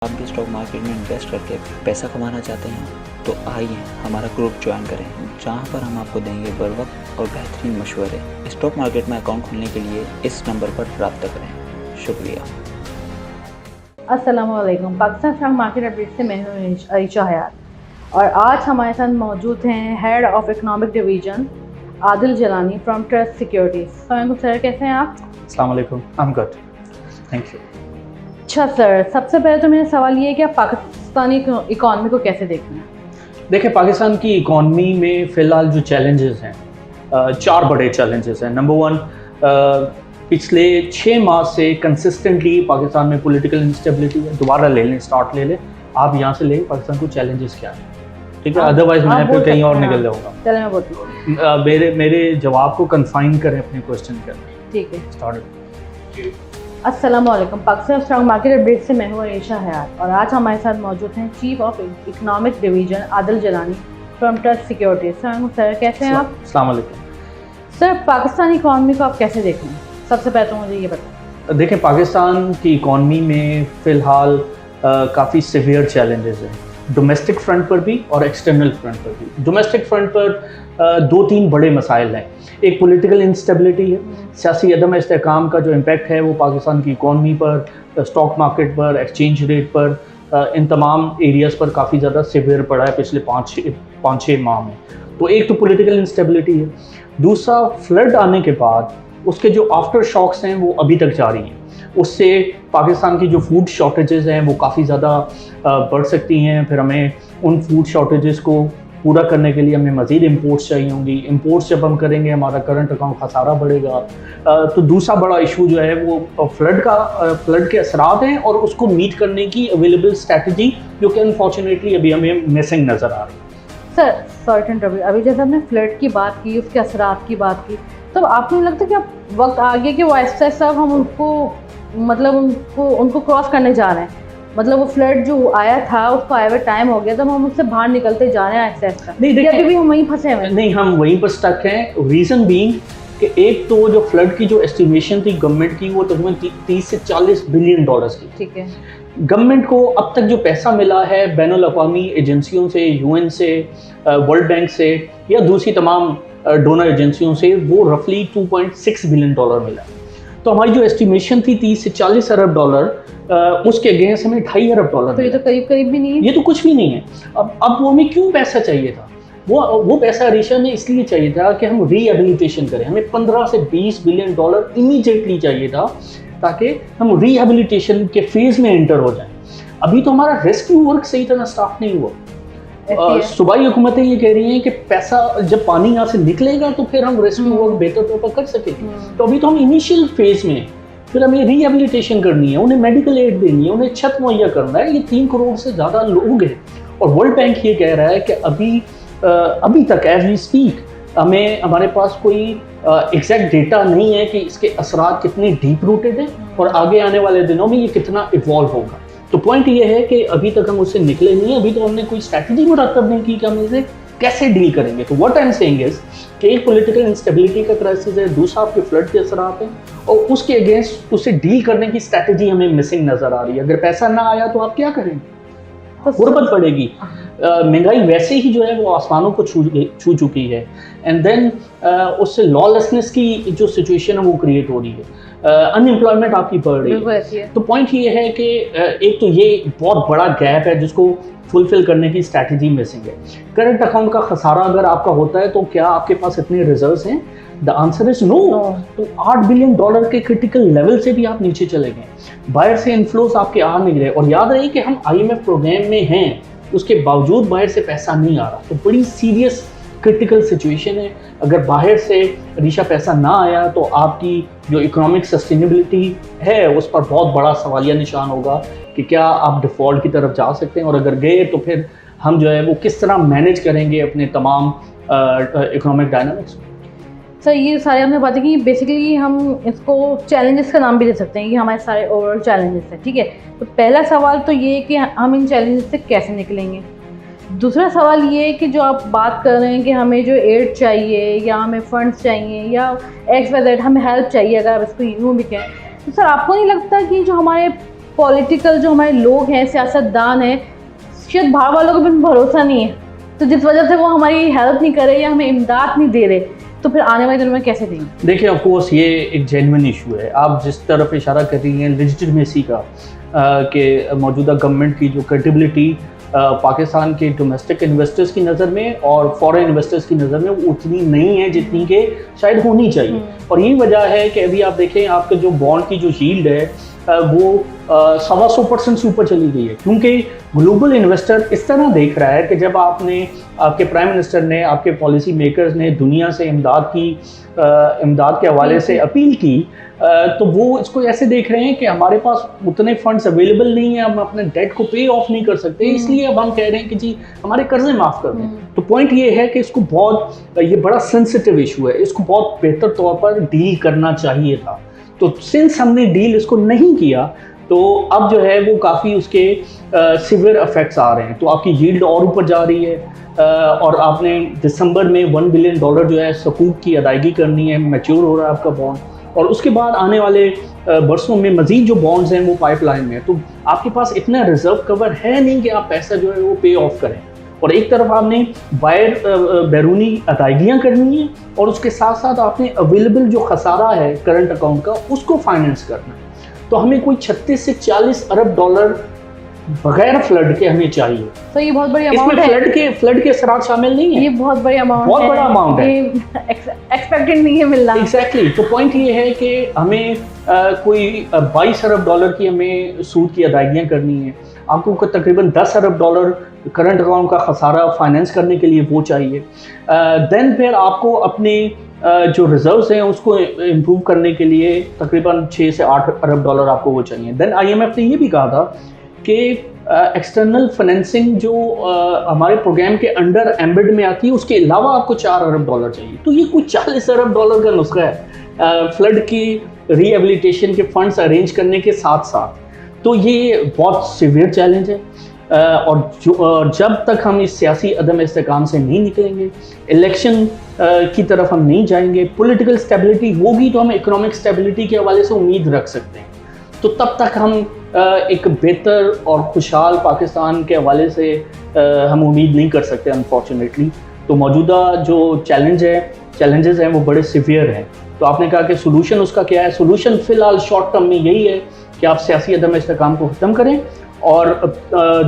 आप भी stock market में इन्वेस्ट करके पैसा कमाना चाहते हैं तो आइए हमारा ग्रुप ज्वाइन करें, जहां पर हम आपको देंगे बर वक्त और बेहतरीन मशवरे। स्टॉक मार्केट में अकाउंट खोलने के लिए इस नंबर पर रब्ता करें। शुक्रिया। अस्सलाम वालेकुम। पाकिस्तान स्टॉक मार्केट अपडेट से मैं हूं आयशा हयात और आज हमारे साथ मौजूद हैं head of economic division Adil Jalani from Trust Securities. Sir, कैसे हैं आप? अस्सलाम वालेकुम। I am good, thank you. अच्छा सर, सबसे पहले तो मेरा सवाल ये है कि आप पाकिस्तानी इकॉनमी को कैसे देखते हैं? देखिए, पाकिस्तान की इकॉनमी में फ़िलहाल जो चैलेंजेस हैं, 4 बड़े चैलेंजेस हैं। नंबर 1, पिछले 6 माह से कंसिस्टेंटली पाकिस्तान में पॉलिटिकल इंस्टेबिलिटी है। दोबारा ले लें, स्टार्ट ले लें, आप यहाँ से लें पाकिस्तान को चैलेंजेस क्या है, ठीक है? अदरवाइज मैं फिर कहीं और निकल जाऊँगा। चलो मैं बोलती हूँ। मेरे जवाब को कन्फाइन करें अपने क्वेश्चन के अंदर। ठीक है, स्टार्ट। अस्सलाम वालेकुम। पाकिस्तान स्टॉक मार्केट अपडेट से मैं हूँ आयशा हयात और आज हमारे साथ मौजूद हैं chief of economic division Adil Jalani from Trust Securities. Sir, कैसे हैं आप? अस्सलाम वालेकुम। सर, पाकिस्तानी इकॉनमी को आप कैसे देख रहे हैं? सबसे पहले तो मुझे ये बताएं। देखिए, पाकिस्तान की इकॉनमी में फ़िलहाल काफ़ी सिवियर चैलेंजेस हैं, डोमेस्टिक फ्रंट पर भी और एक्सटर्नल फ्रंट पर भी। डोमेस्टिक फ्रंट पर 2-3 बड़े मसाइल हैं। एक पॉलिटिकल इंस्टेबिलिटी है, सियासी अदम इस्तेहकाम का जो इम्पैक्ट है वो पाकिस्तान की इकॉनमी पर, स्टॉक मार्केट पर, एक्सचेंज रेट पर, इन तमाम एरियाज़ पर काफ़ी ज़्यादा सिवियर पड़ा है पिछले 5-6 माह में। तो एक तो पॉलिटिकल इंस्टेबिलिटी है। दूसरा, फ्लड आने के बाद उसके जो आफ्टर शॉक्स हैं वो अभी तक जारी हैं। उससे पाकिस्तान की जो फूड शॉर्टेजेस हैं वो काफ़ी ज़्यादा बढ़ सकती हैं। फिर हमें उन फूड शॉर्टेजेस को पूरा करने के लिए हमें मज़ीद इंपोर्ट्स चाहिए होंगी। इंपोर्ट्स जब हम करेंगे हमारा करंट अकाउंट खसारा बढ़ेगा। तो दूसरा बड़ा इशू जो है वो फ्लड के असरात हैं और उसको मीट करने की अवेलेबल स्ट्रैटेजी, जो कि अनफॉर्चुनेटली अभी हमें मिसिंग नज़र आ रही है। सर, सॉरी टू इंटरव्यू, अभी जैसे हमने फ्लड की बात की, उसके असरात की बात की, तो आपको नहीं लगता कि अब वक्त आ गया कि वो आहिस्ता आहिस्ता हम उनको क्रॉस करने जा रहे हैं? मतलब वो फ्लड जो आया था उसको आए हुए टाइम हो गया, तब हम उससे बाहर निकलते जा रहे हैं आहिस्ता आहिस्ता। नहीं, देखिए, अभी भी हम वहीं फंसे हुए हैं। नहीं, हम वहीं पर स्टक हैं। रीज़न बीइंग कि एक तो जो फ्लड की जो एस्टिमेशन थी गवर्नमेंट की वो तकरीबन 30 से 40 बिलियन डॉलर्स की। ठीक है। गवर्नमेंट को अब तक जो पैसा मिला है बैनुल अक़वामी एजेंसियों से, UN से, वर्ल्ड बैंक से या दूसरी तमाम डोनर एजेंसियों से, वो रफली 2.6 बिलियन डॉलर मिला। तो हमारी जो एस्टिमेशन थी 30 से 40 अरब डॉलर, उसके अगेंस्ट हमें 2.5 अरब डॉलर। तो ये तो करीब भी नहीं है। ये तो कुछ भी नहीं है। अब वो हमें क्यों पैसा चाहिए था? वो पैसा रीशा में इसलिए चाहिए था कि हम रीहैबिलिटेशन करें। हमें 15 से 20 बिलियन डॉलर इमीडिएटली चाहिए था ताकि हम रीहैबिलिटेशन के फेज़ में एंटर हो जाएं। अभी तो हमारा रेस्क्यू वर्क सही तरह स्टार्ट नहीं हुआ। सूबाई हुकूमतें ये कह रही हैं कि पैसा जब पानी यहाँ से निकलेगा तो फिर हम रेस्क्यू वर्क बेहतर तौर पर कर सकेंगे। तो अभी तो हम इनिशियल फेज़ में, फिर हमें रिहेबिलिटेशन करनी है, उन्हें मेडिकल एड देनी है, उन्हें छत मुहैया करना है। ये 3 करोड़ से ज़्यादा लोग हैं और वर्ल्ड बैंक ये कह रहा है कि अभी तक एज वी स्पीक हमारे पास कोई एग्जैक्ट डेटा नहीं है कि इसके असरात कितने डीप रूटेड हैं और आगे आने वाले दिनों में ये कितना इवॉल्व होगा। तो पॉइंट ये है कि अभी तक हम उससे निकले नहीं, अभी तो हमने कोई स्ट्रैटेजी मुरतब नहीं की कि हम इसे कैसे डील करेंगे। तो what I am saying is कि एक पॉलिटिकल इंस्टेबिलिटी का क्राइसिस है, दूसरा आपके फ्लड के असरात हैं और उसके अगेंस्ट उससे डील करने की स्ट्रैटेजी हमें मिसिंग नज़र आ रही है। अगर पैसा ना आया तो आप क्या करेंगे? गुर्बत बढ़ेगी, महंगाई वैसे ही जो है वो आसमानों को छू चुकी है, एंड देन उससे लॉलेसनेस की जो सिचुएशन है वो क्रिएट हो रही है, अनएम्प्लॉयमेंट आपकी बढ़ रही है। तो पॉइंट ये है कि एक तो ये बहुत बड़ा गैप है जिसको फुलफिल करने की स्ट्रैटेजी मिसिंग है। करंट अकाउंट का खसारा अगर आपका होता है तो क्या आपके पास इतने रिजर्व्स हैं? The answer is no. तो 8 बिलियन डॉलर के क्रिटिकल लेवल से भी आप नीचे चले गए। बाहर से इन्फ्लोज आपके आ नहीं रहे और याद रहे कि हम IMF प्रोग्राम में हैं, उसके बावजूद बाहर से पैसा नहीं आ रहा। तो बड़ी सीरियस क्रिटिकल सिचुएशन है। अगर बाहर से रीशा पैसा ना आया तो आपकी जो इकोनॉमिक सस्टेनेबिलिटी है उस पर बहुत बड़ा सवालिया निशान होगा कि क्या आप डिफ़ॉल्ट की तरफ जा सकते हैं, और अगर गए तो फिर हम जो है वो किस तरह मैनेज करेंगे अपने तमाम इकोनॉमिक डायनामिक्स। सर, ये सारे हमने बातें की, बेसिकली हम इसको चैलेंजेस का नाम भी दे सकते हैं, ये हमारे सारे ओवरऑल चैलेंजेस हैं। ठीक है, तो पहला सवाल तो ये है कि हम इन चैलेंजेस से कैसे निकलेंगे। दूसरा सवाल ये है कि जो आप बात कर रहे हैं कि हमें जो एड चाहिए या हमें फंड्स चाहिए या XYZ हमें हेल्प चाहिए, अगर आप इसको यूँ भी कहें, तो सर आपको नहीं लगता कि जो हमारे पॉलिटिकल जो हमारे लोग हैं, सियासतदान हैं, शायद बाहर वालों को भी भरोसा नहीं है, तो जिस वजह से वो हमारी हेल्प नहीं कर रहे या हमें इमदाद नहीं दे रहे, तो फिर आने वाले दिनों में कैसे देंगे? देखिए, ऑफ कोर्स ये एक जेन्युइन इशू है। आप जिस तरफ इशारा कर रही हैं लेजिटिमेसी का, कि मौजूदा गवर्नमेंट की जो क्रेडिबिलिटी पाकिस्तान के डोमेस्टिक इन्वेस्टर्स की नज़र में और फॉरेन इन्वेस्टर्स की नज़र में वो उतनी नहीं है जितनी के शायद होनी चाहिए। और यही वजह है कि अभी आप देखें, आपके जो बॉन्ड की जो यील्ड है वो 125% से ऊपर चली गई है, क्योंकि ग्लोबल इन्वेस्टर इस तरह देख रहा है कि जब आपके प्राइम मिनिस्टर ने, आपके पॉलिसी मेकर्स ने दुनिया से इमदाद के हवाले से अपील की, तो वो इसको ऐसे देख रहे हैं कि हमारे पास उतने फंड्स अवेलेबल नहीं है, हम अपने डेट को पे ऑफ नहीं कर सकते, इसलिए अब हम कह रहे हैं कि जी हमारे कर्जे माफ़ कर दें। तो पॉइंट ये है कि ये बड़ा सेंसिटिव इशू है, इसको बहुत बेहतर तौर पर डील करना चाहिए था। तो सिंस हमने डील इसको नहीं किया, तो अब जो है वो काफ़ी उसके सिवियर इफेक्ट्स आ रहे हैं। तो आपकी यील्ड और ऊपर जा रही है, और आपने दिसंबर में $1 बिलियन जो है सकूक की अदायगी करनी है, मैच्योर हो रहा है आपका बॉन्ड, और उसके बाद आने वाले बरसों में मज़ीद जो बॉन्ड्स हैं वो पाइपलाइन में है। तो आपके पास इतना रिजर्व कवर है नहीं कि आप पैसा जो है वो पे ऑफ करें, और एक तरफ आपने बैरूनी अदायगियाँ करनी है, और उसके साथ साथ आपने अवेलेबल जो खसारा है करंट अकाउंट का उसको फाइनेंस करना है। तो हमें कोई 36 से 40 अरब डॉलर बगैर फ्लड के हमें चाहिए। तो ये बहुत बड़ी अमाउंट है। इसमें फ्लड के असरात शामिल नहीं है। ये बहुत बड़ी अमाउंट है, बहुत बड़ा अमाउंट है, एक्सपेक्टेड नहीं है मिलना। एग्जैक्टली। तो पॉइंट ये है कि हमें कोई 22 अरब डॉलर की हमें सूद की अदायगियाँ करनी है, आपको तकरीबन 10 अरब डॉलर करंट अकाउंट का खसारा फाइनेंस करने के लिए वो चाहिए। देन फिर आपको अपने जो रिजर्व्स हैं उसको इम्प्रूव करने के लिए तकरीबन 6 से 8 अरब डॉलर आपको वो चाहिए। देन IMF ने ये भी कहा था कि एक्सटर्नल फाइनेंसिंग जो हमारे प्रोग्राम के अंडर एम्बेड में आती है, उसके अलावा आपको 4 अरब डॉलर चाहिए। तो ये कुछ 40 अरब डॉलर का नुस्खा है फ्लड की रिहेबिलिटेशन के फंड्स अरेंज करने के साथ साथ। तो ये बहुत सीवियर चैलेंज है, और जब तक हम इस सियासी अदम इस्तेकाम से नहीं निकलेंगे, इलेक्शन की तरफ हम नहीं जाएंगे, पॉलिटिकल स्टेबिलिटी होगी तो हम इकोनॉमिक स्टेबिलिटी के हवाले से उम्मीद रख सकते हैं। तो तब तक हम एक बेहतर और खुशहाल पाकिस्तान के हवाले से हम उम्मीद नहीं कर सकते अनफॉर्चुनेटली। तो मौजूदा जो चैलेंजेस हैं वो बड़े सीवियर हैं। तो आपने कहा कि सोल्यूशन उसका क्या है? सोल्यूशन फ़िलहाल शॉर्ट टर्म में यही है कि आप सियासी अदम इस्तेकाम को ख़त्म करें और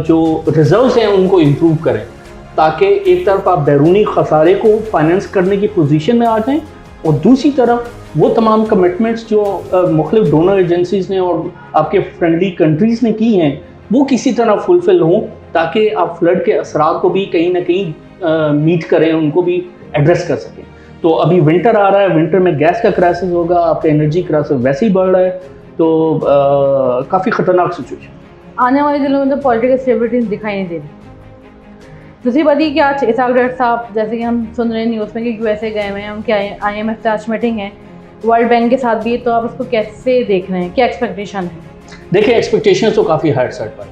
जो रिजर्व्स हैं उनको इम्प्रूव करें, ताकि एक तरफ आप बैरूनी खसारे को फाइनेंस करने की पोजीशन में आ जाएं, और दूसरी तरफ वो तमाम कमिटमेंट्स जो मुख्तलिफ डोनर एजेंसीज़ ने और आपके फ्रेंडली कंट्रीज़ ने की हैं वो किसी तरह फुलफ़िल हों, ताकि आप फ्लड के असरात को भी कहीं ना कहीं मीट करें, उनको भी एड्रेस कर सकें। तो अभी विंटर आ रहा है, विंटर में गैस का क्राइसिस होगा, आपका एनर्जी क्राइसिस वैसे ही बढ़ रहा है, तो काफ़ी ख़तरनाक सिचुएशन। आने वाले दिनों में तो पॉलिटिकल स्टेबिलिटी दिखाई नहीं दे रही। दूसरी बात ये कि आज इसाक डॉक्टर साहब, जैसे कि हम सुन रहे हैं न्यूज़ में कि USA गए हुए हैं, उनके IMF से आज मीटिंग है, वर्ल्ड बैंक के साथ भी, तो आप इसको कैसे देख रहे हैं, क्या एक्सपेक्टेशन है? देखिए, एक्सपेक्टेशन तो काफ़ी हाई सेट पर,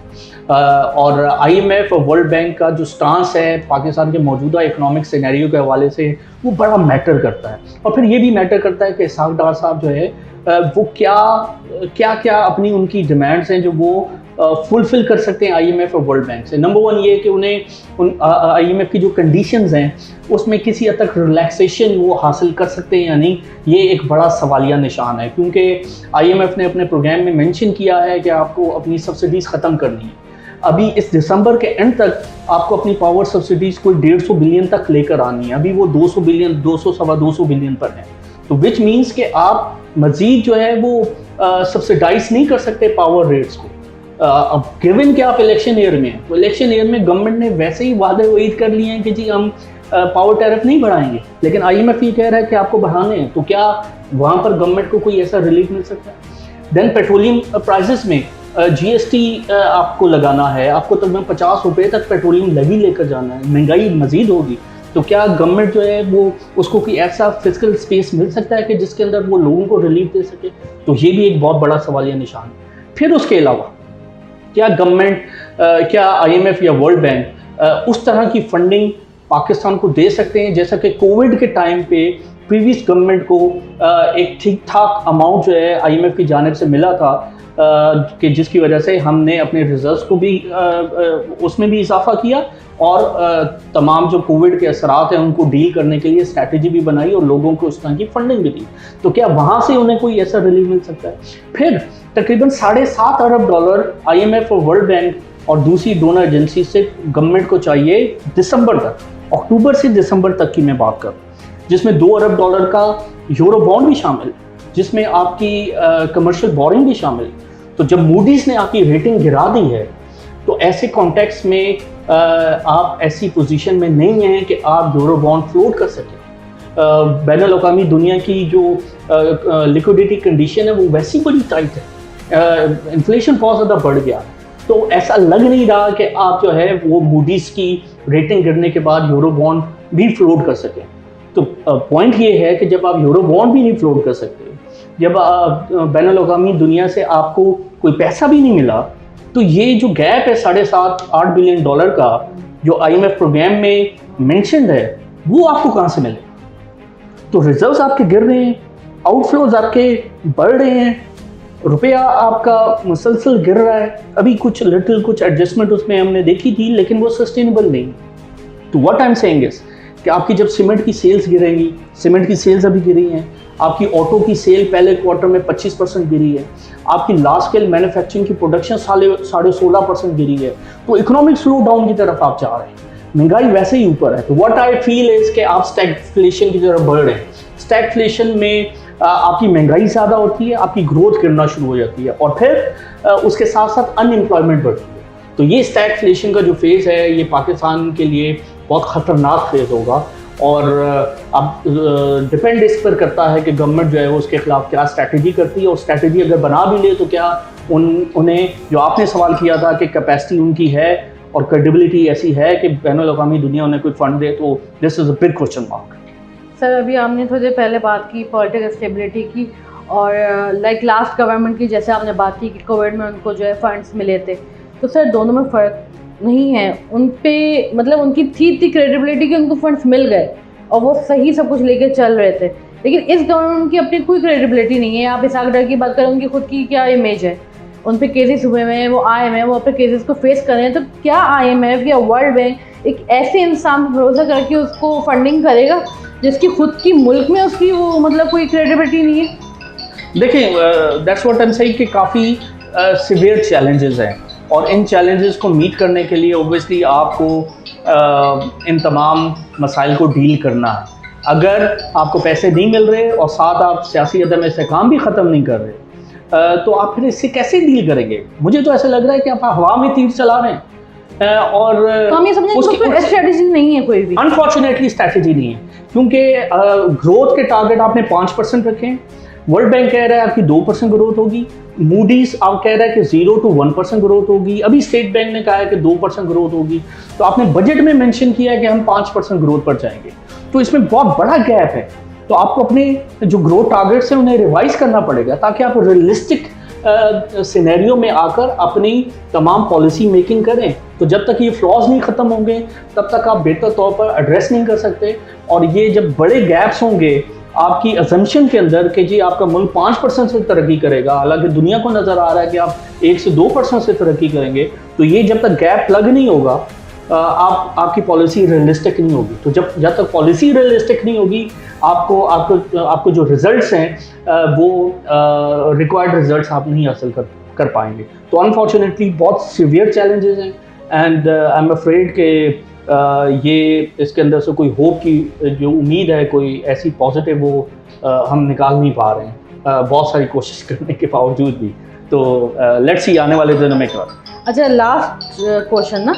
और IMF और वर्ल्ड बैंक का जो स्टांस है पाकिस्तान के मौजूदा इकोनॉमिक सिनेरियो के हवाले से वो बड़ा मैटर करता है। और फिर ये भी मैटर करता है कि इसाक डार साहब जो है वो क्या अपनी उनकी डिमांड्स हैं जो वो फुलफ़िल कर सकते हैं IMF और वर्ल्ड बैंक से। नंबर 1 ये कि उन्हें IMF की जो कंडीशंस हैं उसमें किसी हद तक रिलैक्सेशन वो हासिल कर सकते हैं या नहीं, ये एक बड़ा सवालिया निशान है, क्योंकि IMF ने अपने प्रोग्राम में मेंशन किया है कि आपको अपनी सब्सिडीज़ ख़त्म करनी है। अभी इस दिसंबर के एंड तक आपको अपनी पावर सब्सिडीज़ कोई 150 बिलियन तक लेकर आनी है। अभी वो 200 बिलियन 200-2.25 बिलियन पर है। तो विच मीन्स कि आप मज़ीद जो है वो सब्सिडाइज नहीं कर सकते पावर रेट्स को। अब गिवन कि आप इलेक्शन ईयर में हैं, तो इलेक्शन ईयर में गवर्नमेंट ने वैसे ही वादे वईद कर लिए हैं कि जी हम पावर टैरिफ नहीं बढ़ाएंगे, लेकिन IMF ये कह रहा है कि आपको बढ़ाने हैं, तो क्या वहाँ पर गवर्नमेंट को कोई ऐसा रिलीफ मिल सकता है? देन पेट्रोलियम प्राइसेस में GST आपको लगाना है, आपको तकरीबन 50 रुपये तक पेट्रोलियम लेवी लेकर जाना है, महंगाई मज़ीद होगी, तो क्या गवर्नमेंट जो है वो उसको कोई ऐसा फिजिकल स्पेस मिल सकता है कि जिसके अंदर वो लोगों को रिलीफ दे सके? तो ये भी एक बहुत बड़ा सवालिया निशान है। फिर उसके अलावा क्या गवर्नमेंट, क्या IMF या वर्ल्ड बैंक उस तरह की फंडिंग पाकिस्तान को दे सकते हैं जैसा कि कोविड के टाइम पे प्रीवियस गवर्नमेंट को एक ठीक ठाक अमाउंट जो है IMF की जानिब से मिला था, कि जिसकी वजह से हमने अपने रिजर्व्स को भी उसमें भी इजाफा किया और तमाम जो कोविड के असरात हैं उनको डील करने के लिए स्ट्रैटेजी भी बनाई और लोगों को उस तरह की फंडिंग भी दी। तो क्या वहाँ से उन्हें कोई ऐसा रिलीफ मिल सकता है? फिर तकरीबन $7.5 अरब IMF और वर्ल्ड बैंक और दूसरी डोनर एजेंसी से गवर्नमेंट को चाहिए दिसंबर तक, अक्टूबर से दिसंबर तक की मैं बात कर, जिसमें $2 अरब का यूरो बॉन्ड भी शामिल, जिसमें आपकी कमर्शियल बोरिंग भी शामिल। तो जब मूडीज़ ने आपकी रेटिंग गिरा दी है तो ऐसे कॉन्टेक्स्ट में आप ऐसी पोजीशन में नहीं हैं कि आप यूरो बॉन्ड फ्लोट कर सकें। बैनुल-अक़वामी दुनिया की जो लिक्विडिटी कंडीशन है वो वैसी बड़ी टाइट है, इन्फ्लेशन बहुत ज़्यादा बढ़ गया, तो ऐसा लग नहीं रहा कि आप जो है वो मूडीज़ की रेटिंग गिरने के बाद यूरो बॉन्ड भी फ्लोट कर सकें। तो पॉइंट ये है कि जब आप यूरो बॉन्ड भी नहीं फ्लोट कर सकते, जब बैनुल-अक़वामी दुनिया से आपको कोई पैसा भी नहीं मिला, तो ये जो गैप है $7.5-8 बिलियन का जो IMF प्रोग्राम में मेंशन्ड है, वो आपको कहाँ से मिलेगा? तो रिजर्व्स आपके गिर रहे हैं, आउटफ्लोज आपके बढ़ रहे हैं, रुपया आपका मुसलसल गिर रहा है। अभी कुछ एडजस्टमेंट उसमें हमने देखी थी, लेकिन वो सस्टेनेबल नहीं। तो what I am saying is कि आपकी जब सीमेंट की सेल्स गिरेंगी, सीमेंट की सेल्स अभी गिरी हैं, आपकी ऑटो की सेल पहले क्वार्टर में 25% गिरी है, आपकी लार्ज स्केल मैन्युफैक्चरिंग की प्रोडक्शन 16.5% गिरी है, तो इकोनॉमिक स्लो डाउन की तरफ आप जा रहे हैं, महंगाई वैसे ही ऊपर है। तो व्हाट आई फील इज कि आप स्टैगफ्लेशन की तरफ बढ़ रहे हैं। स्टैगफ्लेशन में आपकी महंगाई ज़्यादा होती है, आपकी ग्रोथ गिरना शुरू हो जाती है और फिर उसके साथ साथ अनएम्प्लॉयमेंट बढ़ती है। तो ये स्टैगफ्लेशन का जो फेज़ है, ये पाकिस्तान के लिए बहुत ख़तरनाक फेज़ होगा और अब डिपेंड इस पर करता है कि गवर्नमेंट जो है वो उसके खिलाफ क्या स्ट्रैटेजी करती है, और स्ट्रैटेजी अगर बना भी ले तो क्या उन्हें जो आपने सवाल किया था कि कैपेसिटी उनकी है और क्रेडिबिलिटी ऐसी है कि बैनुल-अक़वामी दुनिया उन्हें कोई फंड दे, तो this is a big question mark. Sir अभी आपने थोड़ी देर पहले बात की पॉलिटिकल स्टेबिलिटी की और लाइक लास्ट गवर्नमेंट की, जैसे आपने बात की कि कोविड में उनको जो है फंड्स मिले थे, तो सर दोनों में फ़र्क नहीं है उन पे, मतलब उनकी थी क्रेडिबिलिटी कि उनको फंड्स मिल गए और वो सही सब कुछ लेके चल रहे थे, लेकिन इस गवर्नमेंट की अपनी कोई क्रेडिबिलिटी नहीं है। आप इसाक डर की बात करें, उनकी खुद की क्या इमेज है, उन पे केसेस हुए हैं, वो आए हैं, वो अपने केसेस को फेस कर रहे हैं, तो क्या IMF या वर्ल्ड बैंक एक ऐसे इंसान पर भरोसा करके उसको फंडिंग करेगा जिसकी खुद की मुल्क में उसकी वो मतलब कोई क्रेडिबिलिटी नहीं है? देखिए, that's what I am saying कि काफ़ी सिवियर चैलेंजेस हैं और इन चैलेंजेस को मीट करने के लिए ओबियसली आपको इन तमाम मसाइल को डील करना है। अगर आपको पैसे नहीं मिल रहे और साथ आप सियासी अदम इस्तेहकाम भी ख़त्म नहीं कर रहे, तो आप फिर इससे कैसे डील करेंगे? मुझे तो ऐसा लग रहा है कि आप हवा में तीर चला रहे हैं और तो हम ये समझें कि स्ट्रैटेजी नहीं है कोई भी। अनफॉर्चुनेटली स्ट्रैटेजी नहीं है, क्योंकि ग्रोथ के टारगेट आपने 5% रखे हैं, वर्ल्ड बैंक कह रहा है आपकी 2% ग्रोथ होगी, मूडीज आप कह रहा है कि 0 to 1% ग्रोथ होगी, अभी स्टेट बैंक ने कहा है कि 2% ग्रोथ होगी, तो आपने बजट में मेंशन किया है कि हम 5% ग्रोथ पर जाएंगे, तो इसमें बहुत बड़ा गैप है। तो आपको अपने जो ग्रोथ टारगेट्स हैं उन्हें रिवाइज करना पड़ेगा ताकि आप रियलिस्टिक सिनेरियो में आकर अपनी तमाम पॉलिसी मेकिंग करें। तो जब तक ये फ्लॉज नहीं ख़त्म होंगे तब तक आप बेहतर तौर पर एड्रेस नहीं कर सकते, और ये जब बड़े गैप्स होंगे आपकी असम्पशन के अंदर कि जी आपका मुल्क 5% से तरक्की करेगा, हालांकि दुनिया को नज़र आ रहा है कि आप 1 से 2% से तरक्की करेंगे, तो ये जब तक गैप प्लग नहीं होगा आपकी पॉलिसी रियलिस्टिक नहीं होगी। तो जब तक पॉलिसी रियलिस्टिक नहीं होगी आपको जो रिजल्ट्स हैं वो रिक्वायर्ड रिजल्ट्स आप नहीं हासिल कर पाएंगे। तो अनफॉर्चुनेटली बहुत सीवियर चैलेंजेस हैं एंड आई एम अफ्रेड कि ये इसके अंदर से कोई होप की जो उम्मीद है, कोई ऐसी पॉजिटिव वो हम निकाल नहीं पा रहे हैं बहुत सारी कोशिश करने के बावजूद भी। तो लेट्स सी आने वाले दिनों में क्या। अच्छा, लास्ट क्वेश्चन ना,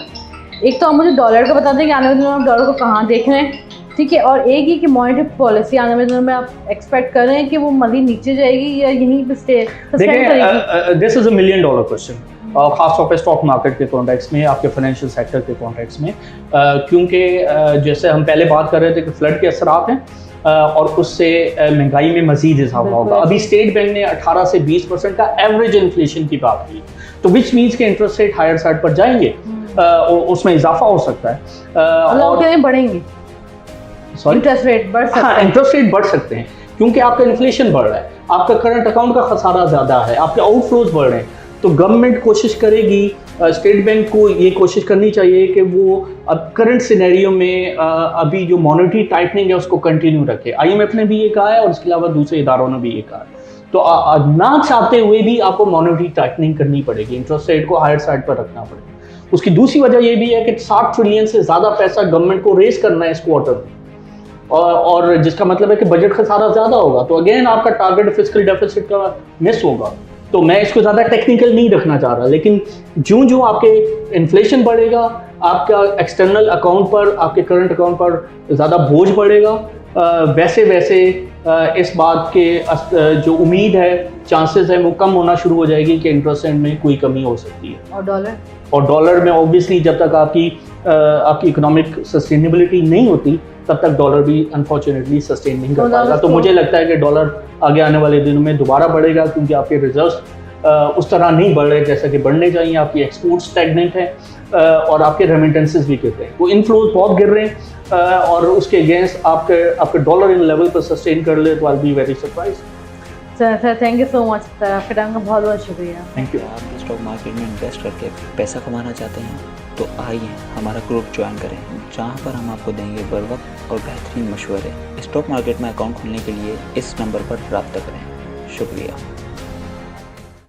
एक तो आप मुझे डॉलर का बता दें कि आने वाले दिनों में डॉलर को कहाँ देख रहे हैं, ठीक है, और एक ही कि मॉनेटरी पॉलिसी आने वाले दिनों में आप एक्सपेक्ट कर रहे हैं कि वो मज़ीद नीचे जाएगी या यहीं पे स्टे करेगी? दिस इज़ $1 मिलियन क्वेश्चन, खासतौर पे स्टॉक मार्केट के कॉन्टेक्स्ट में, आपके फाइनेंशियल सेक्टर के कॉन्टेक्स्ट में, क्योंकि जैसे हम पहले बात कर रहे थे कि फ्लड के असरात हैं और उससे महंगाई में मजीद इजाफा होगा। अभी स्टेट बैंक ने 18 से 20% का एवरेज इन्फ्लेशन की बात की, तो विच मीन्स के इंटरेस्ट रेट हायर साइड पर जाएंगे, उसमें इजाफा हो सकता है और बढ़ेंगे। सॉरी, इंटरेस्ट रेट बढ़ सकता हाँ है। इंटरेस्ट रेट बढ़ सकते हैं क्योंकि आपका इन्फ्लेशन बढ़ रहा है, आपका करंट अकाउंट का खसारा ज़्यादा है, आपके आउटफ्लोज बढ़ रहे हैं। तो गवर्नमेंट कोशिश करेगी, स्टेट बैंक को ये कोशिश करनी चाहिए कि वो अब करंट सिनेरियो में अभी जो मॉनेटरी टाइटनिंग है उसको कंटिन्यू रखे। आईएमएफ ने भी ये कहा है और इसके अलावा दूसरे इदारों ने भी ये कहा है। तो ना चाहते हुए भी आपको मॉनेटरी टाइटनिंग करनी पड़ेगी, इंटरेस्ट रेट को हायर साइड पर रखना पड़ेगा। उसकी दूसरी वजह ये भी है कि 60 ट्रिलियन से ज़्यादा पैसा गवर्नमेंट को रेज करना है इस क्वार्टर में, और जिसका मतलब है कि बजट खसारा ज़्यादा होगा। तो अगेन आपका टारगेट फिस्कल डेफिसिट का मिस होगा। तो मैं इसको ज़्यादा टेक्निकल नहीं रखना चाह रहा, लेकिन जो आपके इन्फ्लेशन बढ़ेगा, आपका एक्सटर्नल अकाउंट पर, आपके करंट अकाउंट पर ज़्यादा बोझ बढ़ेगा, वैसे वैसे इस बात के जो उम्मीद है, चांसेस हैं, वो कम होना शुरू हो जाएगी कि इंटरेस्ट रेट में कोई कमी हो सकती है। और डॉलर में ऑब्वियसली जब तक आपकी इकोनॉमिक सस्टेनेबिलिटी नहीं होती तब तक डॉलर भी अनफॉर्चुनेटली सस्टेन नहीं कर पाएगा। तो मुझे लगता है कि डॉलर आगे आने वाले दिनों में दोबारा बढ़ेगा क्योंकि आपके रिजर्व्स उस तरह नहीं बढ़ रहे जैसा कि बढ़ने चाहिए। आपकी एक्सपोर्ट स्टैग्नेंट है और आपके रेमिटेंसेस भी गिर रहे हैं, वो इनफ्लोज बहुत गिर रहे हैं, और उसके अगेंस्ट आपके डॉलर इन लेवल पर सस्टेन कर ले तो I be very surprise. Sir thank you so much sir, आपके टाइम का बहुत बहुत शुक्रिया। Thank you. आप स्टॉक मार्केट में इन्वेस्ट करके पैसा कमाना चाहते हैं तो आइए हमारा ग्रुप ज्वाइन करें, जहां पर हम आपको देंगे बर वक्त और बेहतरीन मशवरे। स्टॉक मार्केट में अकाउंट खोलने के लिए इस नंबर पर रब्ता करें। शुक्रिया।